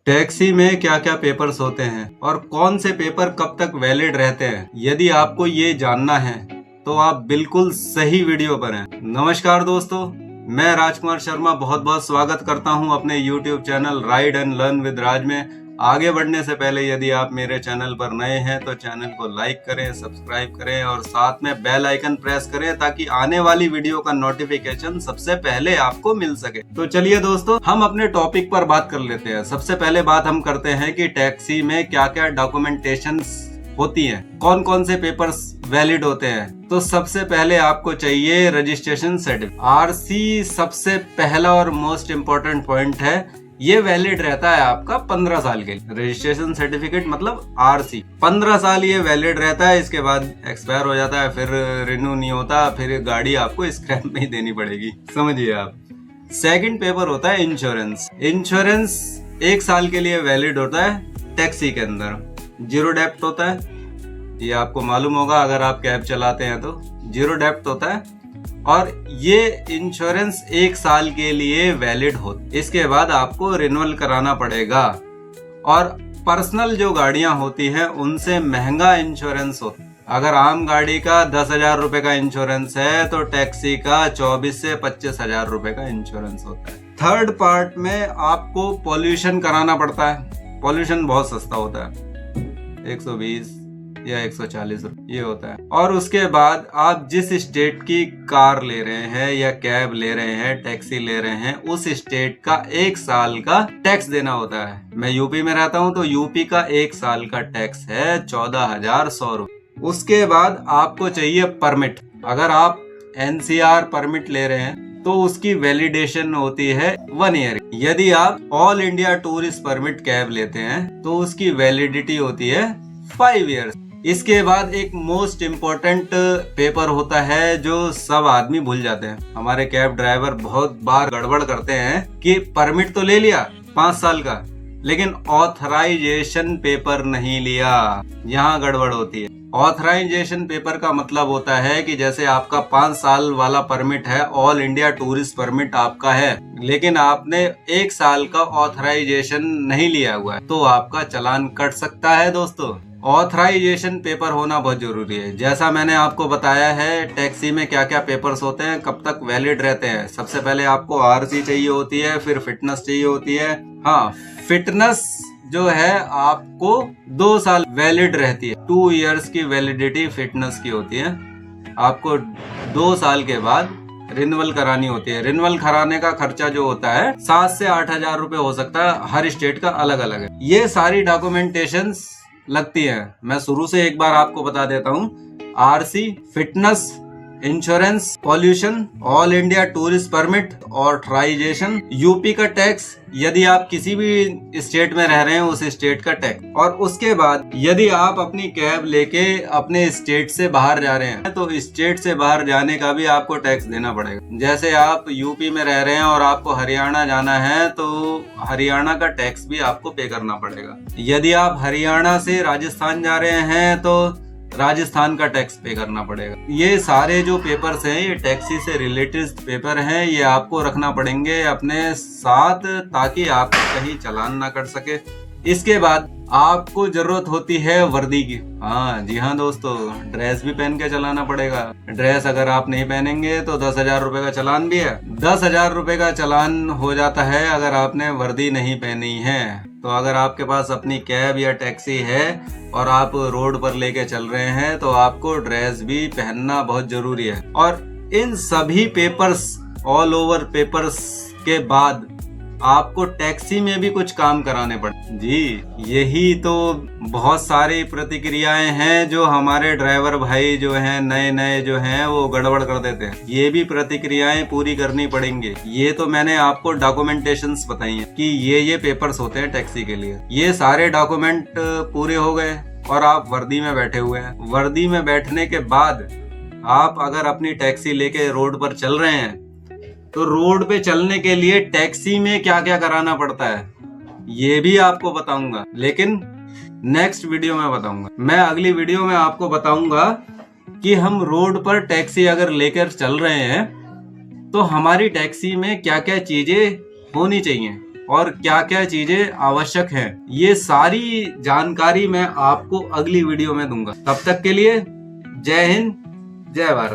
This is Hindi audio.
टैक्सी में क्या क्या पेपर्स होते हैं और कौन से पेपर कब तक वैलिड रहते हैं, यदि आपको ये जानना है तो आप बिल्कुल सही वीडियो पर हैं। नमस्कार दोस्तों, मैं राजकुमार शर्मा बहुत बहुत स्वागत करता हूं अपने YouTube channel ride and learn with Raj में। आगे बढ़ने से पहले यदि आप मेरे चैनल पर नए हैं तो चैनल को लाइक करें, सब्सक्राइब करें और साथ में बेल आइकन प्रेस करें ताकि आने वाली वीडियो का नोटिफिकेशन सबसे पहले आपको मिल सके। तो चलिए दोस्तों, हम अपने टॉपिक पर बात कर लेते हैं। सबसे पहले बात हम करते हैं कि टैक्सी में क्या क्या डॉक्यूमेंटेशन होती है, कौन कौन से पेपर्स वैलिड होते हैं। तो सबसे पहले आपको चाहिए रजिस्ट्रेशन सर्टिफिकेट। आरसी सबसे पहला और मोस्ट इम्पोर्टेंट पॉइंट है। ये वैलिड रहता है आपका 15 साल के लिए। रजिस्ट्रेशन सर्टिफिकेट मतलब आरसी 15 साल ये वैलिड रहता है। इसके बाद एक्सपायर हो जाता है, फिर रिन्यू नहीं होता, फिर गाड़ी आपको स्क्रैप में ही देनी पड़ेगी, समझिए आप। सेकंड पेपर होता है इंश्योरेंस। इंश्योरेंस 1 साल के लिए वैलिड होता है टैक्सी के अंदर। जीरो डेप्ट होता है, ये आपको मालूम होगा अगर आप कैब चलाते हैं तो जीरो डेप्ट होता है और ये इंश्योरेंस 1 साल के लिए वैलिड होता है। इसके बाद आपको रिन्यूअल कराना पड़ेगा। और पर्सनल जो गाड़ियां होती हैं उनसे महंगा इंश्योरेंस होता है। अगर आम गाड़ी का 10,000 रुपए का इंश्योरेंस है तो टैक्सी का 24 से 25,000 रुपए का इंश्योरेंस होता है। थर्ड पार्ट में आपको पॉल्यूशन कराना पड़ता है। पॉल्यूशन बहुत सस्ता होता है, 120 या 140 रुपए ये होता है। और उसके बाद आप जिस स्टेट की कार ले रहे हैं या कैब ले रहे हैं, टैक्सी ले रहे हैं, उस स्टेट का 1 साल का टैक्स देना होता है। मैं यूपी में रहता हूं तो यूपी का 1 साल का टैक्स है 14,100 रुपए। उसके बाद आपको चाहिए परमिट। अगर आप NCR परमिट ले रहे हैं तो उसकी वैलिडेशन होती है 1 ईयर। यदि आप all India tourist permit cab लेते हैं तो उसकी वैलिडिटी होती है 5 ईयर्स। इसके बाद एक मोस्ट इम्पोर्टेंट पेपर होता है जो सब आदमी भूल जाते हैं। हमारे कैब ड्राइवर बहुत बार गड़बड़ करते हैं कि परमिट तो ले लिया 5 साल का, लेकिन ऑथराइजेशन पेपर नहीं लिया। यहाँ गड़बड़ होती है। ऑथराइजेशन पेपर का मतलब होता है कि जैसे आपका 5 साल वाला परमिट है, ऑल इंडिया टूरिस्ट परमिट आपका है, लेकिन आपने 1 साल का ऑथराइजेशन नहीं लिया हुआ है तो आपका चालान कट सकता है। दोस्तों, ऑथराइजेशन पेपर होना बहुत जरूरी है। जैसा मैंने आपको बताया है टैक्सी में क्या क्या पेपर्स होते हैं, कब तक वैलिड रहते हैं। सबसे पहले आपको आरसी चाहिए होती है, फिर फिटनेस चाहिए होती है। हाँ, फिटनेस जो है आपको 2 साल वैलिड रहती है। 2 इयर्स की वैलिडिटी फिटनेस की होती है। आपको 2 साल के बाद रिन्यूअल करानी होती है। रिन्यूअल कराने का खर्चा जो होता है 7 से 8,000 रुपए हो सकता है। हर स्टेट का अलग अलग है। ये सारी डॉक्यूमेंटेशन लगती है। मैं शुरू से एक बार आपको बता देता हूँ। RC, fitness, insurance, pollution, all India tourist permit, authorisation, UP का टैक्स यदि आप किसी भी स्टेट में रह रहे हैं उस स्टेट का टैक्स, और उसके बाद यदि आप अपनी कैब लेके अपने स्टेट से बाहर जा रहे हैं तो स्टेट से बाहर जाने का भी आपको टैक्स देना पड़ेगा। जैसे आप यूपी में रह रहे हैं और आपको हरियाणा जाना है तो हरियाणा का टैक्स भी आपको पे करना पड़ेगा। यदि आप हरियाणा से राजस्थान जा रहे हैं तो राजस्थान का टैक्स पे करना पड़ेगा। ये सारे जो पेपर्स हैं ये टैक्सी से रिलेटेड पेपर हैं। ये आपको रखना पड़ेंगे अपने साथ ताकि आप कहीं चालान ना कर सके। इसके बाद आपको जरूरत होती है वर्दी की। हाँ जी हाँ दोस्तों, ड्रेस भी पहन के चलाना पड़ेगा। ड्रेस अगर आप नहीं पहनेंगे तो 10,000 रुपए का चालान भी है। 10,000 रुपए का चालान हो जाता है अगर आपने वर्दी नहीं पहनी है। तो अगर आपके पास अपनी कैब या टैक्सी है और आप रोड पर लेके चल रहे हैं तो आपको ड्रेस भी पहनना बहुत जरूरी है। और इन सभी पेपर्स, ऑल ओवर पेपर्स के बाद आपको टैक्सी में भी कुछ काम कराने पड़े। जी, यही तो बहुत सारी प्रतिक्रियाएं हैं जो हमारे ड्राइवर भाई जो हैं नए नए जो हैं वो गड़बड़ कर देते हैं। ये भी प्रतिक्रियाएं पूरी करनी पड़ेंगी। ये तो मैंने आपको डॉक्यूमेंटेशंस बताई हैं कि ये पेपर्स होते हैं टैक्सी के लिए। ये सारे डॉक्यूमेंट पूरे हो गए और आप वर्दी में बैठे हुए हैं। वर्दी में बैठने के बाद आप अगर अपनी टैक्सी लेके रोड पर चल रहे हैं तो रोड पे चलने के लिए टैक्सी में क्या क्या कराना पड़ता है ये भी आपको बताऊंगा, लेकिन नेक्स्ट वीडियो में बताऊंगा। मैं अगली वीडियो में आपको बताऊंगा कि हम रोड पर टैक्सी अगर लेकर चल रहे हैं तो हमारी टैक्सी में क्या क्या चीजें होनी चाहिए और क्या क्या चीजें आवश्यक हैं, ये सारी जानकारी मैं आपको अगली वीडियो में दूंगा। तब तक के लिए जय हिंद, जय भारत।